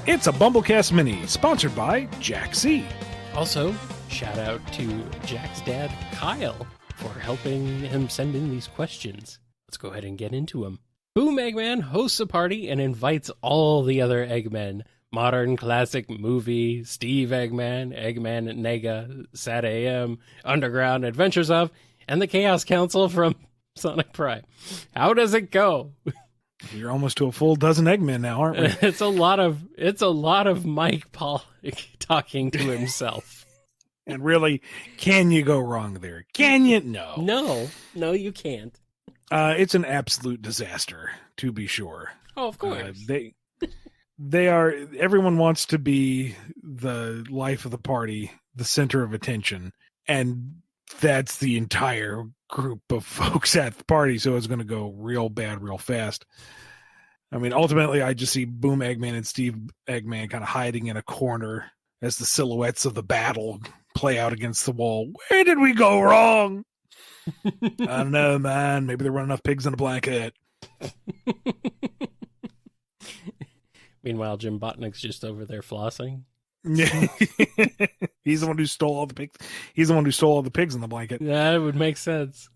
It's a BumbleKast Mini, sponsored by Jack C. Also, shout out to Jack's dad, Kyle, for helping him send in these questions. Let's go ahead and get into them. Boom Eggman hosts a party and invites all the other Eggmen. Modern classic movie, Steve Eggman, Eggman Nega, Sad AM, Underground Adventures of, and the Chaos Council from Sonic Prime. How does it go? You're almost to a full dozen Eggmen now, aren't we? It's a lot of Mike Pollock talking to himself. And really, can you go wrong there? Can you? No. No, you can't. It's an absolute disaster, to be sure. Oh, of course. They are. Everyone wants to be the life of the party, the center of attention, and that's the entire group of folks at the party. So it's going to go real bad, real fast. I mean, ultimately, I just see Boom Eggman and Steve Eggman kind of hiding in a corner as the silhouettes of the battle play out against the wall. Where did we go wrong? I don't know, man. Maybe there weren't enough pigs in a blanket. Meanwhile, Jim Botnick's just over there flossing. Yeah. He's the one who stole all the pigs. He's the one who stole all the pigs in the blanket. That would make sense.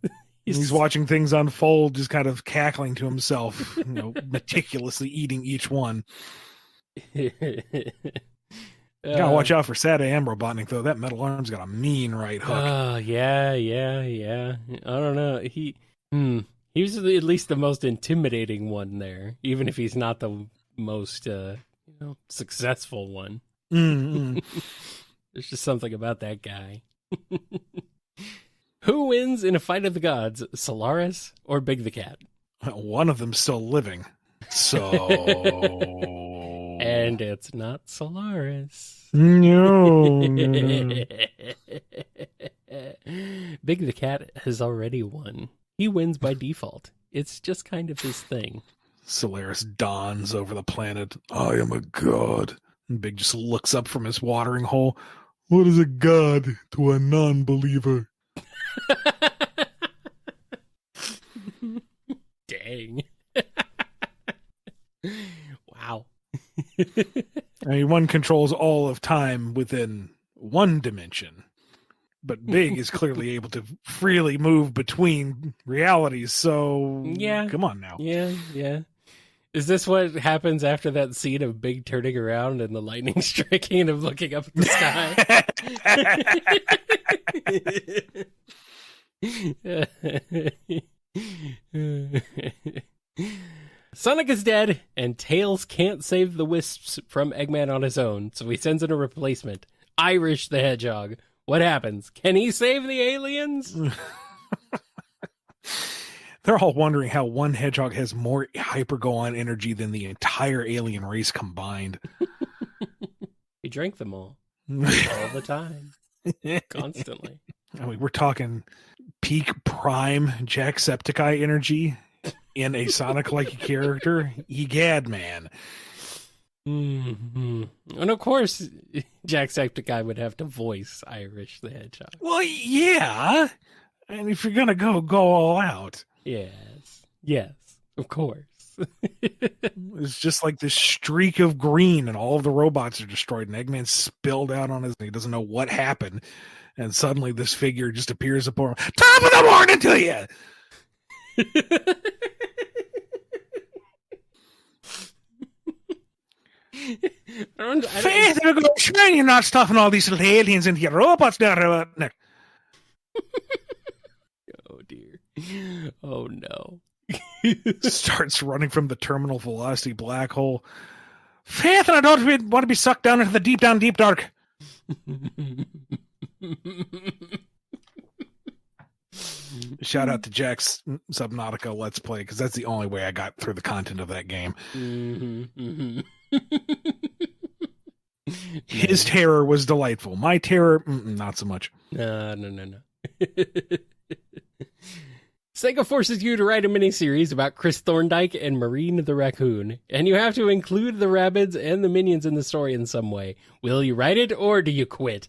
He's watching things unfold, just kind of cackling to himself, meticulously eating each one. Gotta watch out for Sad AM Robotnik, though. That metal arm's got a mean right hook. Yeah. I don't know. He was at least the most intimidating one there, even if he's not the most successful one. Mm-hmm. There's just something about that guy. Who wins in a fight of the gods, Solaris or Big the Cat? One of them's still living. So... And it's not Solaris. No. Big the Cat has already won. He wins by default. It's just kind of his thing. Solaris dawns over the planet. I am a god. And Big just looks up from his watering hole. What is a god to a non-believer? Dang. Wow. I mean, one controls all of time within one dimension, but Big is clearly able to freely move between realities, so yeah, come on now. Yeah. Is this what happens after that scene of Big turning around and the lightning striking and him looking up at the sky? Sonic is dead, and Tails can't save the Wisps from Eggman on his own, so he sends in a replacement, Irish the Hedgehog. What happens? Can he save the aliens? They're all wondering how one hedgehog has more hyper-go-on energy than the entire alien race combined. He drank them all the time. Constantly. I mean, we're talking peak prime Jacksepticeye energy in a Sonic-like character. Egad, man. Mm-hmm. And of course, Jacksepticeye would have to voice Irish the Hedgehog. Well, yeah. And if you're going to go all out. Yes, of course. It's just like this streak of green and all of the robots are destroyed and Eggman spilled out on his... He doesn't know what happened. And suddenly this figure just appears upon... Top of the morning to you! Faith, you're going to train you're not stuffing all these little aliens into your robots there. Oh, dear. Oh, no. Starts running from the terminal velocity black hole. Faith, and I don't want to be sucked down into the deep down, deep dark. Shout out to Jack's Subnautica Let's Play, because that's the only way I got through the content of that game. His terror was delightful. My terror, not so much. No. Sega forces you to write a miniseries about Chris Thorndike and Marine the Raccoon, and you have to include the Rabbids and the Minions in the story in some way. Will you write it, or do you quit?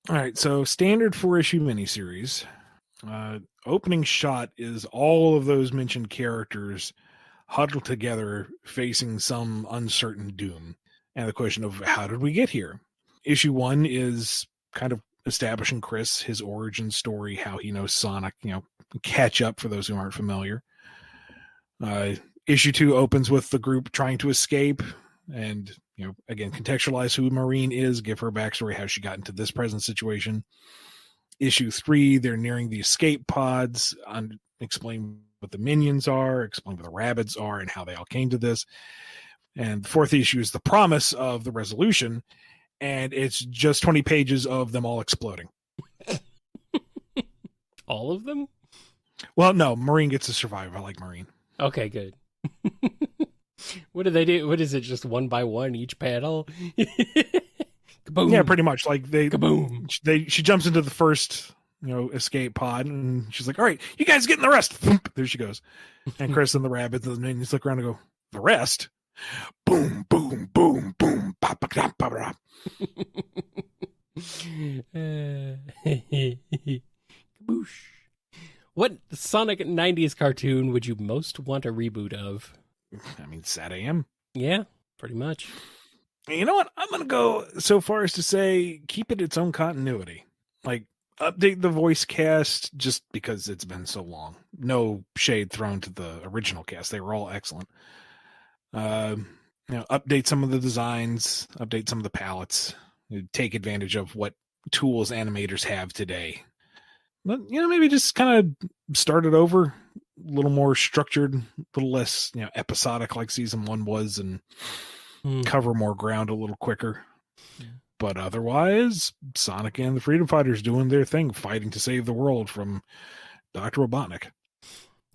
All right, so standard 4-issue miniseries. opening shot is all of those mentioned characters huddled together facing some uncertain doom. And the question of how did we get here? Issue 1 is kind of establishing Chris, his origin story, how he knows Sonic, catch up for those who aren't familiar. Issue 2 opens with the group trying to escape and, again, contextualize who Marine is, give her backstory, how she got into this present situation. Issue 3, they're nearing the escape pods, explain what the minions are, explain what the rabbits are, and how they all came to this. And the 4th issue is the promise of the resolution, and it's just 20 pages of them all exploding. All of them? Well, no, Marine gets to survive. I like Marine. Okay, good. What do they do? What is it? Just one by one each panel? Kaboom. Yeah, pretty much. Like Kaboom. She jumps into the first, escape pod, and she's like, "All right, you guys get in the rest." There she goes. And Chris and the rabbits and the minions look around and go, "The rest?" Boom, boom, boom, boom, pop, pop, pop, pop, pop. Kaboosh. What Sonic 90s cartoon would you most want a reboot of? I mean, Sad AM. Yeah, pretty much. You know what? I'm going to go so far as to say keep it its own continuity. Like, update the voice cast just because it's been so long. No shade thrown to the original cast. They were all excellent. Update some of the designs, update some of the palettes, take advantage of what tools animators have today. But, maybe just kind of start it over, a little more structured, a little less, episodic like season 1 was, and cover more ground a little quicker. Yeah. But otherwise, Sonic and the Freedom Fighters doing their thing, fighting to save the world from Dr. Robotnik.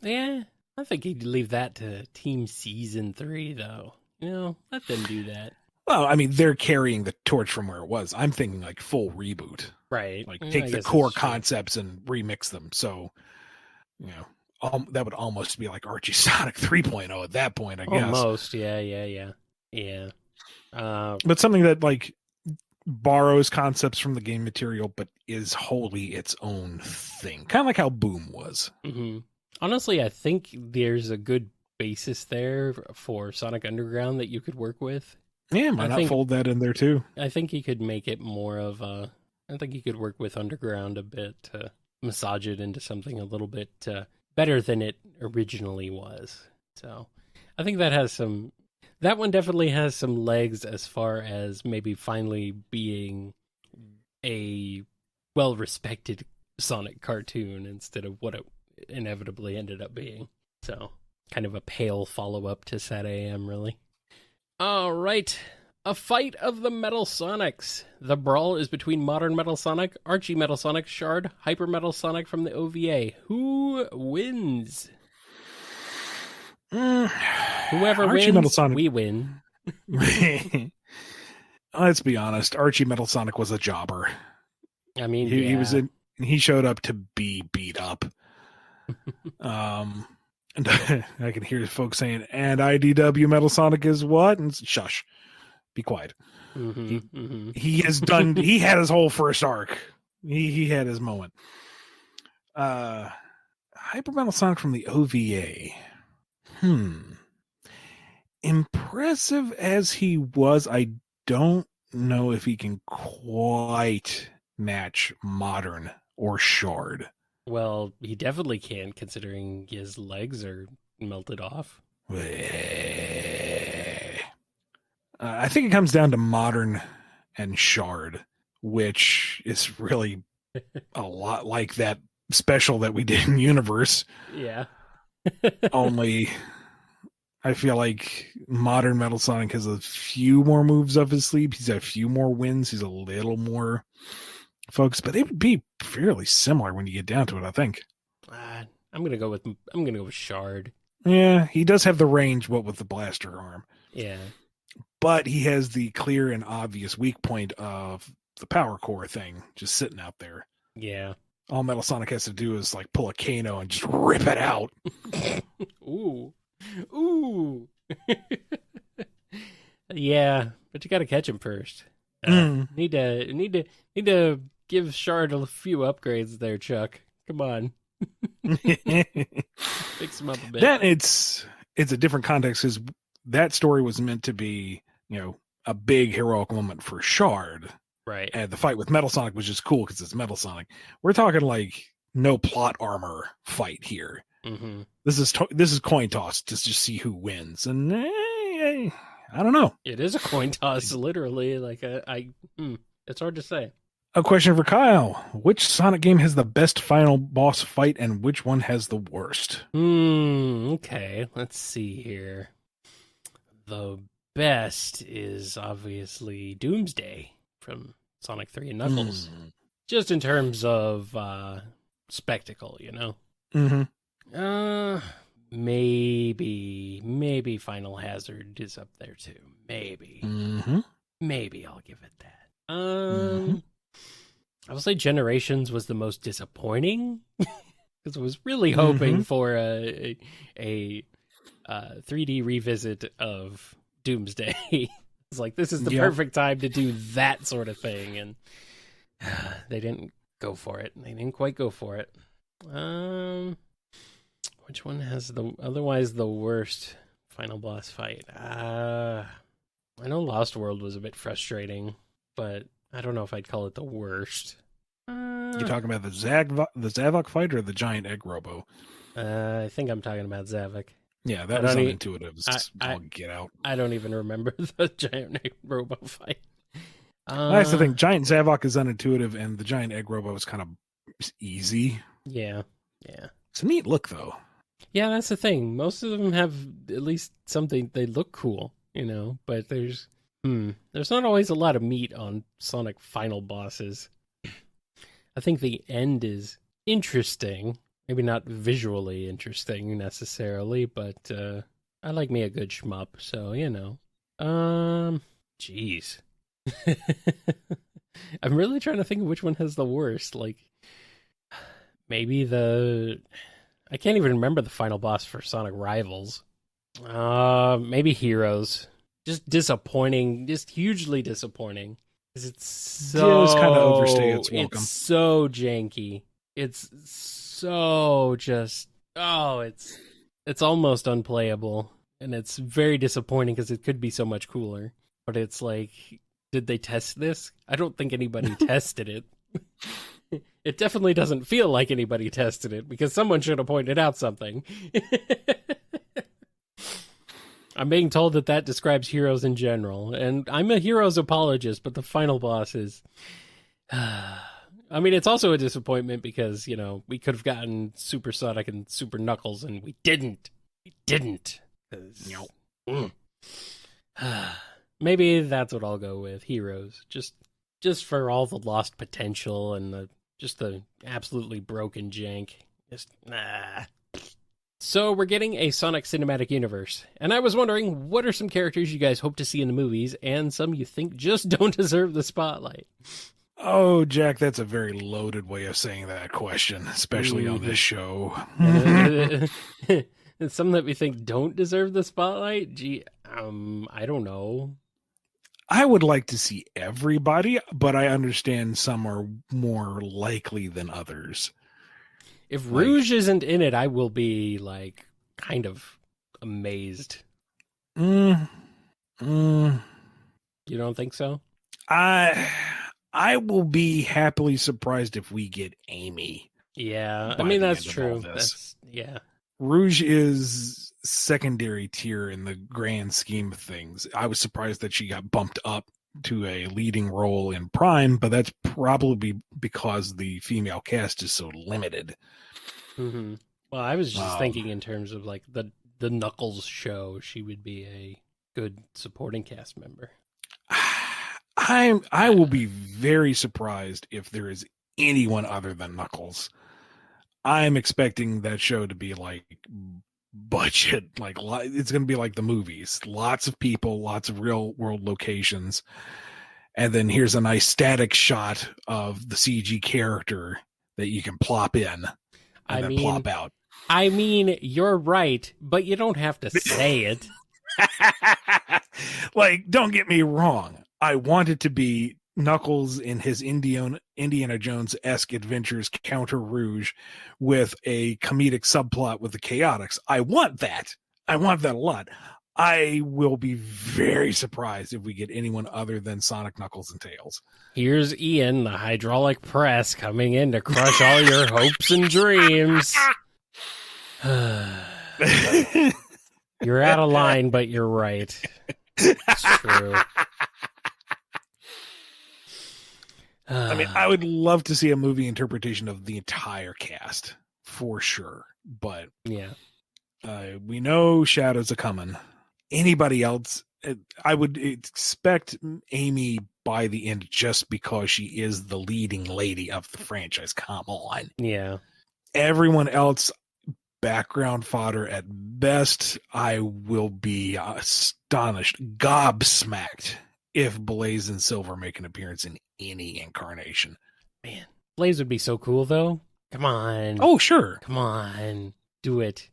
Yeah, I think he'd leave that to Team Season 3, though. Let them do that. Well, I mean, they're carrying the torch from where it was. I'm thinking like full reboot. Right. Like take the core concepts and remix them. So, that would almost be like Archie Sonic 3.0 at that point, I guess. Almost, yeah. But something that like borrows concepts from the game material, but is wholly its own thing. Kind of like how Boom was. Mm-hmm. Honestly, I think there's a good basis there for Sonic Underground that you could work with. Yeah, why not fold that in there too? I think you could make it more of a... I think you could work with Underground a bit to massage it into something a little bit better than it originally was. So I think that one definitely has some legs as far as maybe finally being a well-respected Sonic cartoon instead of what it inevitably ended up being. So kind of a pale follow-up to Sad AM, really. All right. A fight of the Metal Sonics. The brawl is between Modern Metal Sonic, Archie Metal Sonic, Shard, Hyper Metal Sonic from the OVA. Who wins? Whoever Archie wins, Metal Sonic. We win. Let's be honest. Archie Metal Sonic was a jobber. I mean, he showed up to be beat up. And I can hear folks saying, and IDW Metal Sonic is what? And shush. Be quiet. He has done, he had his whole first arc. He had his moment. Hyper Metal Sonic from the OVA. Impressive as he was, I don't know if he can quite match Modern or Shard. Well, he definitely can, considering his legs are melted off. I think it comes down to Modern and Shard, which is really a lot like that special that we did in Universe. Yeah. Only I feel like Modern Metal Sonic has a few more moves up his sleeve. He's got a few more wins. He's a little more focused, but they would be fairly similar when you get down to it, I think. I'm gonna go with Shard. Yeah, he does have the range, what with the blaster arm. Yeah. But he has the clear and obvious weak point of the power core thing just sitting out there. Yeah. All Metal Sonic has to do is like pull a Kano and just rip it out. Ooh. Yeah, but you got to catch him first. Need to give Shard a few upgrades there, Chuck. Come on. Fix him up a bit. Then it's a different context because that story was meant to be, a big heroic moment for Shard. Right. And the fight with Metal Sonic was just cool because it's Metal Sonic. We're talking like no plot armor fight here. Mm-hmm. This is coin toss to just see who wins, and I don't know. It is a coin toss, literally. Like it's hard to say. A question for Kyle: which Sonic game has the best final boss fight, and which one has the worst? Okay, let's see here. The best is obviously Doomsday from Sonic 3 and Knuckles. Just in terms of spectacle, Mm-hmm. Maybe Final Hazard is up there too. Maybe. Mm-hmm. Maybe I'll give it that. I will say Generations was the most disappointing because I was really hoping for a 3D revisit of Doomsday. It's like, this is the perfect time to do that sort of thing, and they didn't go for it. They didn't quite go for it. Which one has the worst final boss fight? I know Lost World was a bit frustrating, but I don't know if I'd call it the worst. You talking about the Zavok fight or the giant egg robo? I think I'm talking about Zavok. Yeah, that was unintuitive. I'll get out. I don't even remember the giant egg robo fight. That's the thing. Giant Zavok is unintuitive, and the giant egg robo is kind of easy. Yeah. It's a neat look, though. Yeah, that's the thing. Most of them have at least something. They look cool, but there's not always a lot of meat on Sonic final bosses. I think the end is interesting. Maybe not visually interesting necessarily, but I like me a good shmup, so jeez. I'm really trying to think of which one has the worst. Like, maybe I can't even remember the final boss for Sonic Rivals. Maybe Heroes. Just disappointing, just hugely disappointing. Because it's kind of overstay its welcome. It's so janky. It's so just it's almost unplayable, and it's very disappointing because it could be so much cooler. But it's like, did they test this? I don't think anybody tested it. It definitely doesn't feel like anybody tested it because someone should have pointed out something. I'm being told that describes Heroes in general, and I'm a Heroes apologist, but the final boss is... I mean, it's also a disappointment because, we could have gotten Super Sonic and Super Knuckles, and we didn't. Maybe that's what I'll go with, Heroes. Just for all the lost potential and the absolutely broken jank. So we're getting a Sonic Cinematic Universe, and I was wondering, what are some characters you guys hope to see in the movies, and some you think just don't deserve the spotlight? Oh, Jack, that's a very loaded way of saying that question, especially on this show. And some that we think don't deserve the spotlight? Gee, I don't know. I would like to see everybody, but I understand some are more likely than others. If Rouge isn't in it, I will be, kind of amazed. You don't think so? I will be happily surprised if we get Amy. Yeah, I mean, that's true. Yeah. Rouge is secondary tier in the grand scheme of things. I was surprised that she got bumped up to a leading role in Prime, but that's probably because the female cast is so limited. Mm-hmm. Well, I was just thinking in terms of the Knuckles show, she would be a good supporting cast member. I will be very surprised if there is anyone other than Knuckles. I'm expecting that show to be budget, it's going to be like the movies. Lots of people, lots of real world locations. And then here's a nice static shot of the CG character that you can plop in and then plop out. I mean, you're right, but you don't have to say it. Don't get me wrong. I want it to be Knuckles in his Indiana Jones-esque adventures counter Rouge with a comedic subplot with the Chaotix. I want that. I want that a lot. I will be very surprised if we get anyone other than Sonic, Knuckles, and Tails. Here's Ian, the hydraulic press, coming in to crush all your hopes and dreams. You're out of line, but you're right. It's true. I mean, I would love to see a movie interpretation of the entire cast, for sure. But yeah, we know Shadow's a coming. Anybody else, I would expect Amy by the end just because she is the leading lady of the franchise. Come on. Yeah. Everyone else, background fodder at best. I will be astonished, gobsmacked if Blaze and Silver make an appearance in any incarnation. Man, Blaze would be so cool, though. Come on. Oh, sure. Come on. Do it.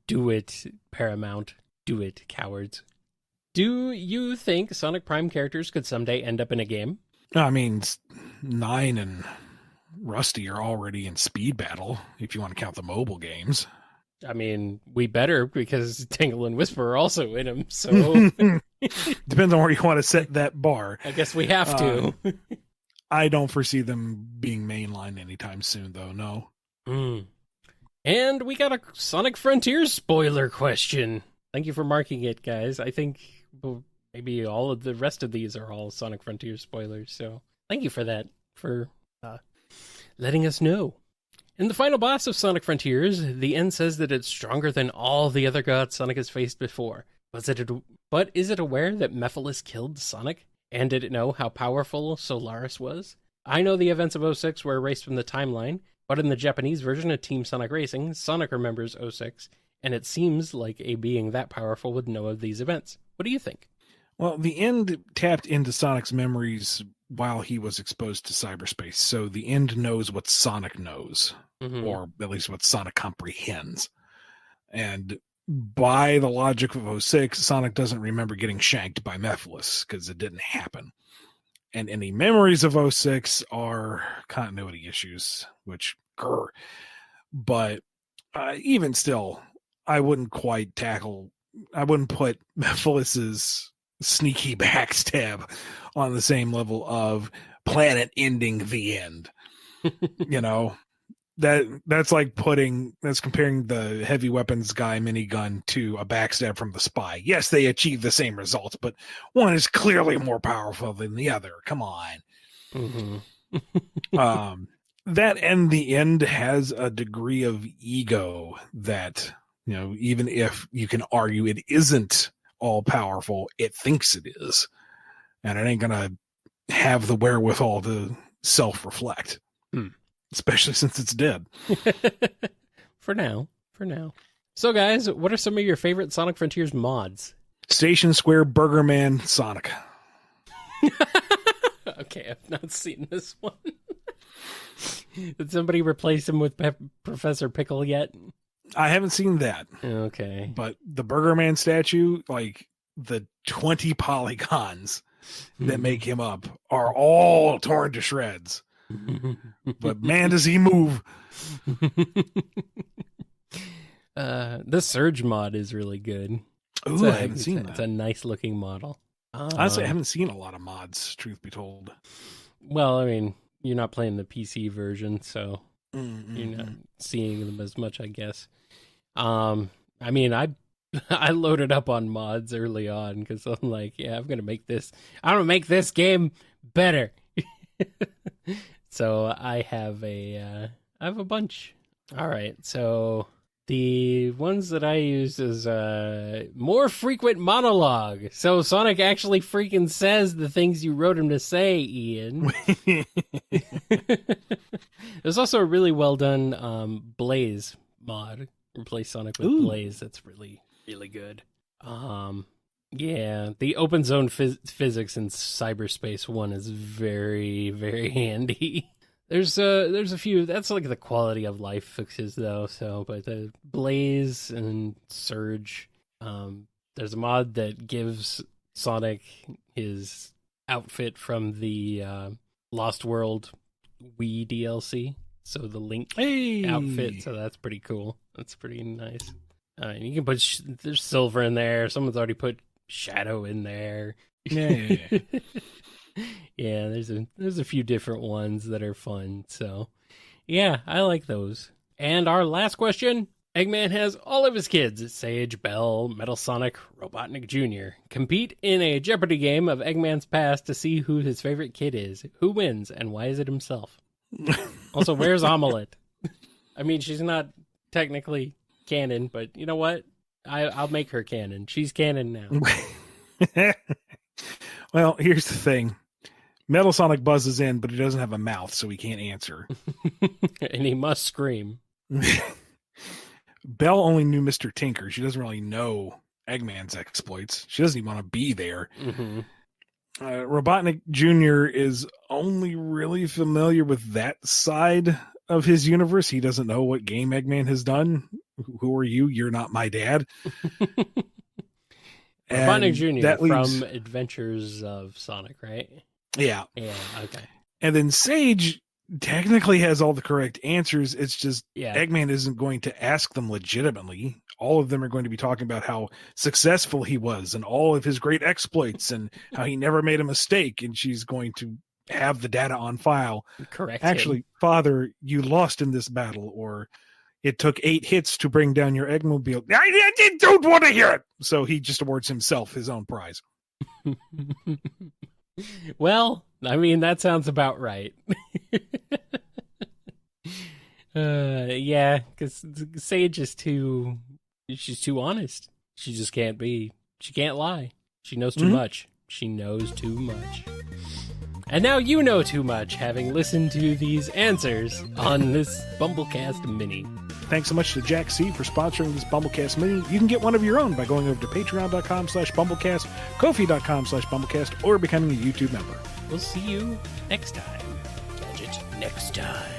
Do it, Paramount. Do it, cowards. Do you think Sonic Prime characters could someday end up in a game? I mean, 9 and Rusty are already in Speed Battle, if you want to count the mobile games. I mean, we better, because Tingle and Whisper are also in them, so... Depends on where you want to set that bar. I guess we have to. I don't foresee them being mainline anytime soon, though, no. And we got a Sonic Frontiers spoiler question. Thank you for marking it, guys. I think maybe all of the rest of these are all Sonic Frontiers spoilers, so thank you for that, for letting us know. In the final boss of Sonic Frontiers, the end says that it's stronger than all the other gods Sonic has faced before. But is it aware that Mephiles killed Sonic? And did it know how powerful Solaris was? I know the events of 06 were erased from the timeline, but in the Japanese version of Team Sonic Racing, Sonic remembers 06, and it seems like a being that powerful would know of these events. What do you think? Well, the end tapped into Sonic's memories while he was exposed to cyberspace, so the end knows what Sonic knows, or at least what Sonic comprehends. And by the logic of 06, Sonic doesn't remember getting shanked by Mephiles, because it didn't happen. And any memories of 06 are continuity issues, which, but even still, I wouldn't put Mephiles' sneaky backstab on the same level of planet ending the end. You know, that's comparing the heavy weapons guy minigun to a backstab from the spy. Yes, they achieve the same results, but one is clearly more powerful than the other. Come on. That and the end has a degree of ego that, you know, even if you can argue it isn't all powerful, it thinks it is. And it ain't gonna have the wherewithal to self-reflect. Especially since it's dead. For now. So guys, what are some of your favorite Sonic Frontiers mods? Station Square Burger Man Sonic. Okay, I've not seen this one. Did somebody replace him with Professor Pickle yet? I haven't seen that. Okay. But the Burger Man statue, like the 20 polygons that make him up, are all torn to shreds. But man, does he move. The Surge mod is really good. Ooh, I haven't seen that. It's a nice looking model. Honestly, I haven't seen a lot of mods, truth be told. Well, I mean, you're not playing the PC version, so you're not seeing them as much, I guess. I mean, I loaded up on mods early on because I'm like, yeah, I'm gonna make this game better. So I have a bunch. All right, so the ones that I used is more frequent monologue. So Sonic actually freaking says the things you wrote him to say, Ian. There's also a really well done Blaze mod. Replace Sonic with Blaze. That's really, really good. Yeah, the open zone physics in Cyberspace 1 is very, very handy. There's a few, that's like the quality of life fixes though, but the Blaze and Surge, there's a mod that gives Sonic his outfit from the Lost World Wii DLC. So the Link outfit, so that's pretty cool. That's pretty nice. You can put there's silver in there. Someone's already put Shadow in there. Yeah. Yeah, there's a few different ones that are fun. So, yeah, I like those. And our last question. Eggman has all of his kids, Sage, Bell, Metal Sonic, Robotnik Jr., compete in a Jeopardy game of Eggman's past to see who his favorite kid is. Who wins, and why is it himself? Also, where's Omelette? I mean, she's not technically canon, but you know what? I'll make her canon. She's canon now. Well, here's the thing. Metal Sonic buzzes in, but he doesn't have a mouth, so he can't answer. And he must scream. Belle only knew Mr. Tinker. She doesn't really know Eggman's exploits. She doesn't even want to be there. Mm-hmm. Robotnik Jr. is only really familiar with that side of his universe. He doesn't know what game Eggman has done. Who are you? You're not my dad. Robotnik Jr. from Adventures of Sonic, right? Yeah. Yeah, okay. And then Sage technically has all the correct answers. It's just Eggman isn't going to ask them legitimately. All of them are going to be talking about how successful he was and all of his great exploits and how he never made a mistake. And she's going to have the data on file. Correct. Actually, Father, you lost in this battle, or it took 8 hits to bring down your Eggmobile. I don't want to hear it. So he just awards himself his own prize. Well, I mean, that sounds about right. Yeah, because Sage is she's too honest. She just can't lie. She knows too much. She knows too much. And now you know too much, having listened to these answers on this BumbleKast Mini. Thanks so much to Jack C for sponsoring this BumbleKast Mini. You can get one of your own by going over to patreon.com/BumbleKast, Ko-fi.com/BumbleKast, or becoming a YouTube member. We'll see you next time. Gadget next time.